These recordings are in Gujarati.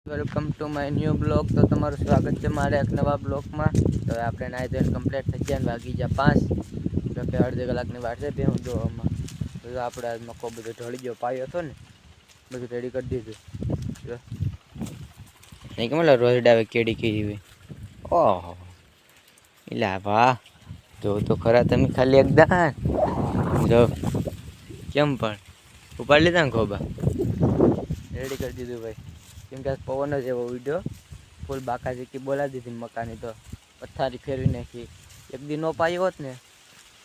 Welcome to my new blog. તો તમારું સ્વાગત છે મારે એક નવા બ્લોગમાં. તો આપણે નાઈ ધોઈને કમ્પ્લીટ થઈ ગયા, વાગી ગયા 5. તો કે અડધી કલાકની વાર છે બે હું જોવામાં. તો આપણે આજ મકો બધો ઢળી ગયો પાયો હતો ને, બધું રેડી કરી દીધું. નહીં કેમ રોજ ડાવે કેડી કીધી હોય. ઓહો એટલે વાહ, જો તો ખરા તમે ખાલી એકદા જો કેમ પણ ઉપાડી લીધા ને ખોબા રેડી કરી દીધું ભાઈ. કેમ કે પવન જ એવો ઉડ્યો, ફૂલ બાકા ચીકી બોલાવી દીધી મકાની. તો પથ્થારી ફેરવી નાખી. એક દી નો પાયો હોત ને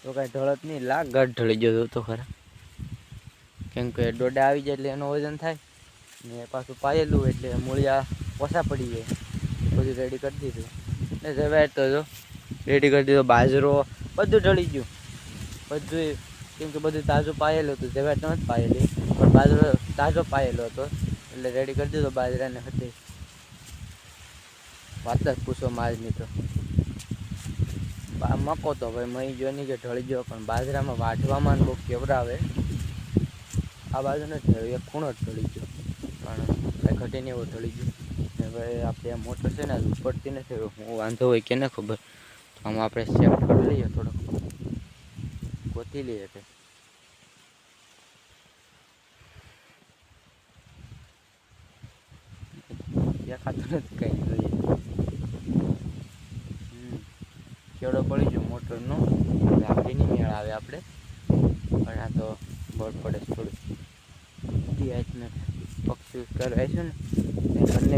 તો કાંઈ ઢળત નહીં, લાખ ગઢ ઢળી ગયો તો ખરા. કેમ કે ડોડા આવી જાય એટલે એનું વજન થાય ને, પાછું પાયેલું એટલે મૂળિયા ઓછા પડી જાય. બધું રેડી કરી દીધું ને જવાય તો જો રેડી કરી દીધો. બાજરો બધું ઢળી ગયું બધું, કેમ કે બધું તાજું પાયેલું હતું. જવાય તો નથી પાયેલી, પણ બાજરો તાજો પાયેલો હતો એટલે રેડી કરી દીધો. બાજરાને હતી વાત જ પૂછો આજની. તો મકો તો ભાઈ મહી જો નહીં કે ઢળી ગયો, પણ બાજરામાં વાઢવામાં બહુ કેવરાવે. આ બાજુ નથી થયું, એક ખૂણો જ ઢળી ગયો, પણ કાંઈ ઘટીને એવો ઢળી ગયો. હવે આપણે મોટર છે ને ઉપડતી નથી, હું વાંધો હોય કે ને ખબર. તો આમાં આપણે ચેક કરી લઈએ, થોડોક ગોતી લઈએ કે દેખાતું નથી કંઈ. જોઈએ કેવડો પડી ગયો મોટરનો, આપણી નહીં મેળ આવે આપણે, પણ આ તો બળ પડે થોડું. પક્ષી કરવા છે ને બંને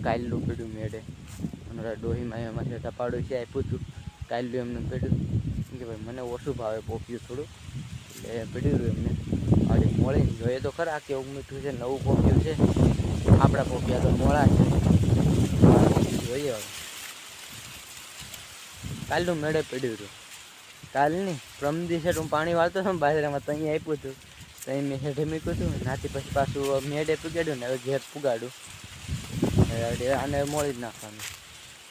કાયલું પીડ્યું મેળે. અમારા ડોહીમાં એમાં ધપાડું છે આપ્યું હતું, કાયલું એમને પીડ્યું. કે ભાઈ મને ઓછું ભાવે પોપ્યું થોડું, એટલે પીડ્યું એમને. આજે મોળીને જોઈએ તો ખરા કેવું મીઠું છે, નવું પોપ્યું છે. આપણા પોપિયા તો મોળા છે, જોઈએ હવે. કાલનું મેળે પીડ્યું હતું, કાલ નહીં પ્રમ દિવસે હું પાણી વાળતો હતો ને બાજરામાં, તો અહીંયા આપ્યું હતું. તો અહીં મેં હેઠે મૂક્યું હતું, નાથી પછી પાછું મેળે પુગાડ્યું ને હવે ઘેર પુગાડું. આને મોળી જ નાખવાનું.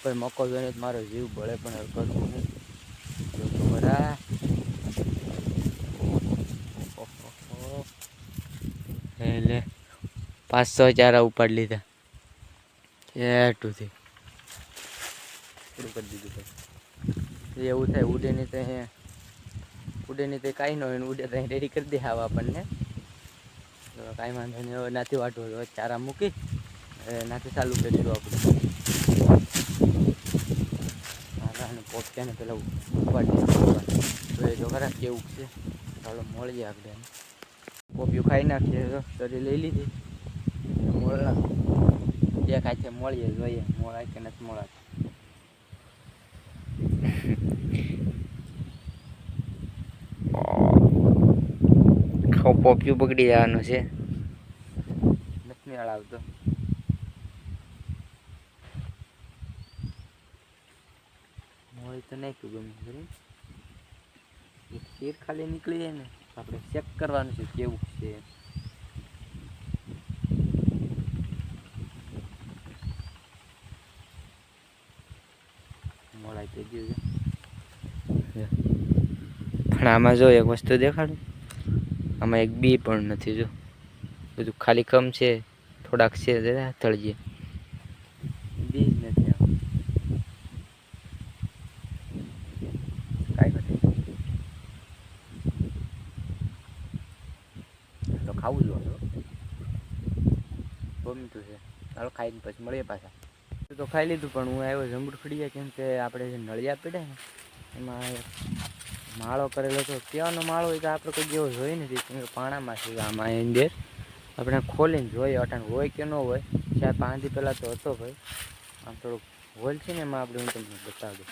કોઈ મકો જોઈને મારો જીવ બળે, પણ હવે કરવું હું બરા. એટલે 500 ચારા ઉપાડી લીધા એટુથી પૂરું કરી દીધું. ભાઈ એવું થાય ઉડે નહીં તો કાંઈ ન હોય, ઉડે તો રેડી કરી દે આવા આપણને. તો કાંઈ વાંધો નહીં, હવે નાથી વાટવું હવે ચારા મૂકી નાથી ચાલુ કરીશું આપણે. અને પોપચાને પેલા ઉપાડી તો એ તો ખરા કેવું છે. ચાલો મળીએ આપણે. પોપિયું ખાઈ નાખીએ તો શરીર લઈ લીધી. મોળા દેખાય છે, મળીએ જોઈએ મોળાય કે નથી મોળા. પોપિયું બગડી જવાનું છે, નથી મેળ આવતો. મોળી તો નાખ્યું ગમે ખરું, એક શેર ખાલી નીકળી જાય ને આપણે ચેક કરવાનું છે કેવું છે. મોળાઈ થઈ ગયું છે, પણ આમાં જો એક વસ્તુ દેખાડું, આમાં એક બી પણ નથી. જો બધું ખાલી કમ છે, થોડાક છે તળીએ, બી જ નથી. કાંઈ નથી તો ખાવું જોઈએ, બહુ મીઠું છે. ચાલો ખાઈને પછી મળીએ પાછા. તો ખાઈ લીધું, પણ હું આવ્યો જંબુર ખડીયા. કેમ કે આપણે જે નળિયા પડે ને એમાં માળો કરેલો હતો. કેવાનો માળો હોય તો આપણે કોઈ જેવો જોઈ નથી, કેમ કે પાણામાં છે. આમાં અંદર આપણે ખોલીને જોઈએ અટાણ હોય કે ન હોય. 4-5 દી પહેલાં તો હતો ભાઈ. આમ થોડુંક હોલ છે ને એમાં આપણે હું તમને બતાવી દઉં.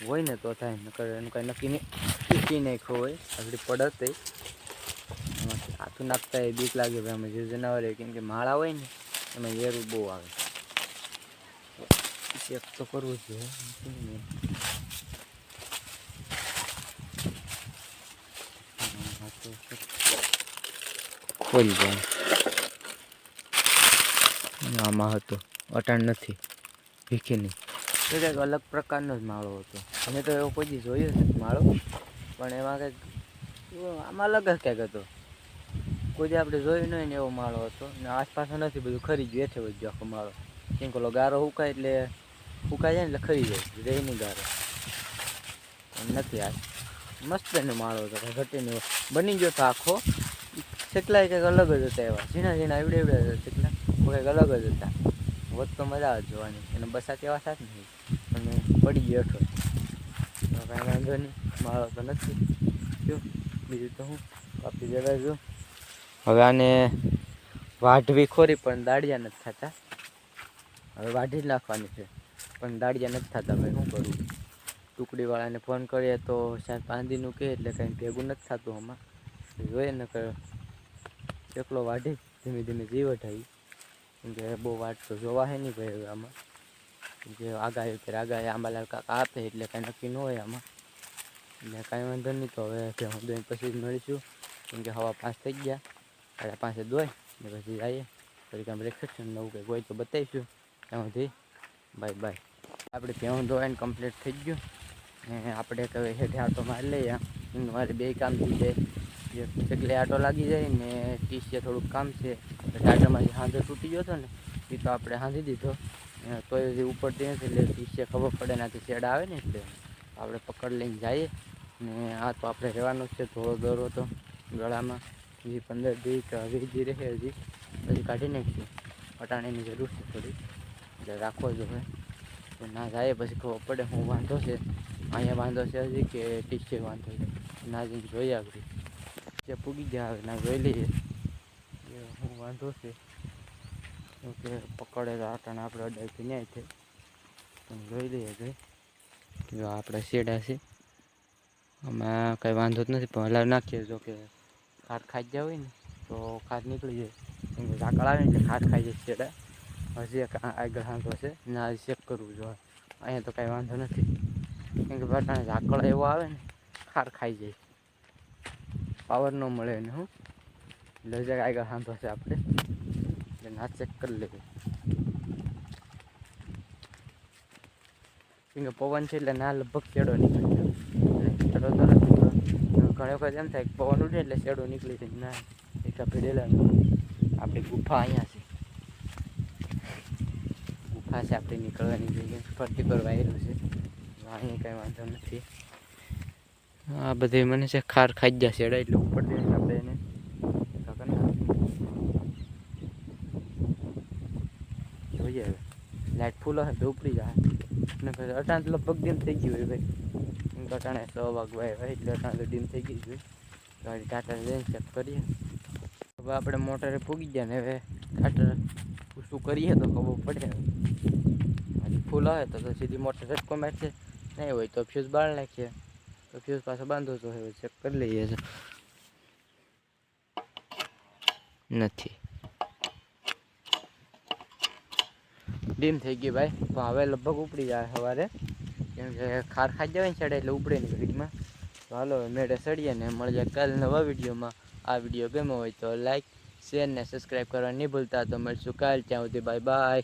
હોય ને તો થાય, નકર એનું કાંઈ નક્કી નહીં. પીકી નાખ્યો હોય આગળ પડત એમાં હાથું નાખતા એ બીક લાગે ભાઈ. અમે જે જનાવર કેમ કે માળા હોય ને એમાં ઝેરું બહુ આવે. ચેક તો કરવું જ જોઈએ. ખોલી જાય આમાં હતો, અટાણ નથી ભીખી નહીં. તો કંઈક અલગ પ્રકારનો જ માળો હતો. અમે તો એવો કોઈ દી જોયો નથી માળો, પણ એમાં કંઈક આમાં અલગ જ કંઈક હતો. કોઈ આપણે જોયું નહીં ને એવો માળો હતો ને આસપાસ નથી, બધું ખરી ગયું, એઠે વધી આખો માળો. કેમ કે ગારો સુકાય એટલે સુકાઈ જાય ને એટલે ખરી જાય, રહી નહીં ગારો નથી. આ મસ્ત એનો માળો હતો, ઘટીને બની ગયો તો આખો. ચકલા કંઈક અલગ જ હતા, એવા ઝીણા ઝીણા એવડે એવડે હતા ચકલા, કંઈક અલગ જ હતા. હોત તો મજા આવે જોવાની. એને બસા કેવા સાથે નહીં અને પડી ગયો હેઠો. કાંઈ વાંધો નહીં, માળો તો નથી જો. બીજું તો હું કાપી દેવા જો. હવે આને વાઢવી ખોરી પણ દાળિયા નથી થતા. હવે વાઢી જ નાખવાની છે પણ દાળિયા નથી થતા. ભાઈ શું કરું? ટુકડીવાળાને ફોન કરીએ તો શાયદ પાંદીનું કહે એટલે કંઈ ભેગું નથી થતું. આમાં જોઈએ ને કે એકલો વાઢી ધીમે ધીમે જીવ વઢાવી. કેમ કે બહુ વાટ તો જોવા હે નહીં ભાઈ હવે આમાં. કેમ કે આગાહી ઉપર આગાહી આંબાલાલ કાકા આપે એટલે કાંઈ નક્કી ન હોય આમાં. એટલે કાંઈ વાંધો નહીં. તો હવે હું દોઈને પછી જ મળીશું. કેમ કે હવા 5 થઈ ગયા, 5:30 દોય ને પછી જઈએ. પછી કાંઈ બ્રેકફાસ્ટ નવું કંઈક હોય તો બતાવીશું. ત્યાં સુધી બાય બાય. આપણે ભેહું ધોઈને કમ્પ્લીટ થઈ ગયું ને આપણે કહે હેઠે આટો મારી લઈએ. મારે 2 કામ થઈ જાય. ચકલે આટો લાગી જાય ને ટીસીએ થોડુંક કામ છે. ટાટરમાંથી હાંધો તૂટી ગયો હતો ને એ તો આપણે હાંધી દીધો. તો એ ઉપરથી નથી એટલે ટીસીએ ખબર પડે નાથી શેડા આવે ને એટલે આપણે પકડ લઈને જઈએ. ને આ તો આપણે રહેવાનું જ છે. થોડો દોરો તો ગળામાં 15 દી કે 20 દી રહે હજી, પછી કાઢી નાખીશું. અટાણીની જરૂર છે થોડી એટલે રાખવો જોઈએ. તો ના જાય પછી ખબર પડે હું વાંધો છે, અહીંયા વાંધો છે હજી કે ટીસીએ વાંધો છે. ના જઈને જોઈએ આગળ જે પૂગી ગયા આવે ના જોઈ લઈએ કે હું વાંધો છે. કે પકડે તો આટાણે આપણે અડાઈથી ન્યાય છે પણ જોઈ લઈએ કે જો આપણે શેડા છે. આમાં કંઈ વાંધો જ નથી પણ હલાવી નાખીએ. જો કે ખાટ ખાઈ ગયા હોય ને તો ખાટ નીકળી જાય. કેમ કે ઝાકળ આવે ને એટલે ખાટ ખાઈ જાય શેડા. હજી એક આગળ હાંધો છે ના ચેક કરવું જોઈએ. અહીંયા તો કાંઈ વાંધો નથી. કેમ કે બટાણે ઝાકળ એવો આવે ને ખાર ખાઈ જાય, પાવર ન મળે એને. હું એટલે હજી આગળ હાંધો છે આપણે એટલે ના ચેક કરી લઈએ. કેમ કે પવન છે એટલે ના લગભગ શેડો નીકળી જાય. શેડો તો નથી ઘણી વખત એમ થાય પવન ઉડે એટલે શેડો નીકળી જાય. ના એકા ભેડેલા આપણી ગુફા અહીંયા છે. ગુફા છે આપણે નીકળવાની જગ્યાએ ફરતી કરવા આવેલું છે. અહીંયા કંઈ વાંધો નથી. આ બધી મને છે ખાર ખાઈ ગયા શેડા એટલે ઉપર દે આપણે એને જોઈએ. હવે લાઇટ ફૂલ હશે તો ઉપડી જાય ને પછી અટાણ લગભગ ડીમ થઈ ગયું હોય ભાઈ. કેમ કે અટાણે 6 વાગવા હોય એટલે અટાણ તો ડીમ થઈ ગઈ હોય. ગાડી ટાટા લઈને ચેક કરીએ. હવે આપણે મોટરે પૂગી ગયા ને હવે ટાટર શું કરીએ તો ખબર પડે. ફૂલ આવે તો સીધી મોટર ઝટકો મારશે, નહીં હોય તો ફ્યુઝ બાળ નાખીએ. તો ફ્યુઝ પાછો બાંધો તો હવે ચેક કરી લઈએ. નથી ડીમ થઈ ગઈ ભાઈ. તો હવે લગભગ ઉપડી જાય સવારે. કેમ કે ખાર ખાઈ જાય ને ચડે એટલે ઉપડે નહીં ઘડીમાં. તો હાલો મેળે ચડીએ ને મળી જાય કાલે નવા વિડીયોમાં. આ વિડીયો ગમ્યો હોય તો લાઈક શેર ને સબસ્ક્રાઈબ કરવા નહીં ભૂલતા. તો મળીશું કાલે. ત્યાં સુધી બાય બાય.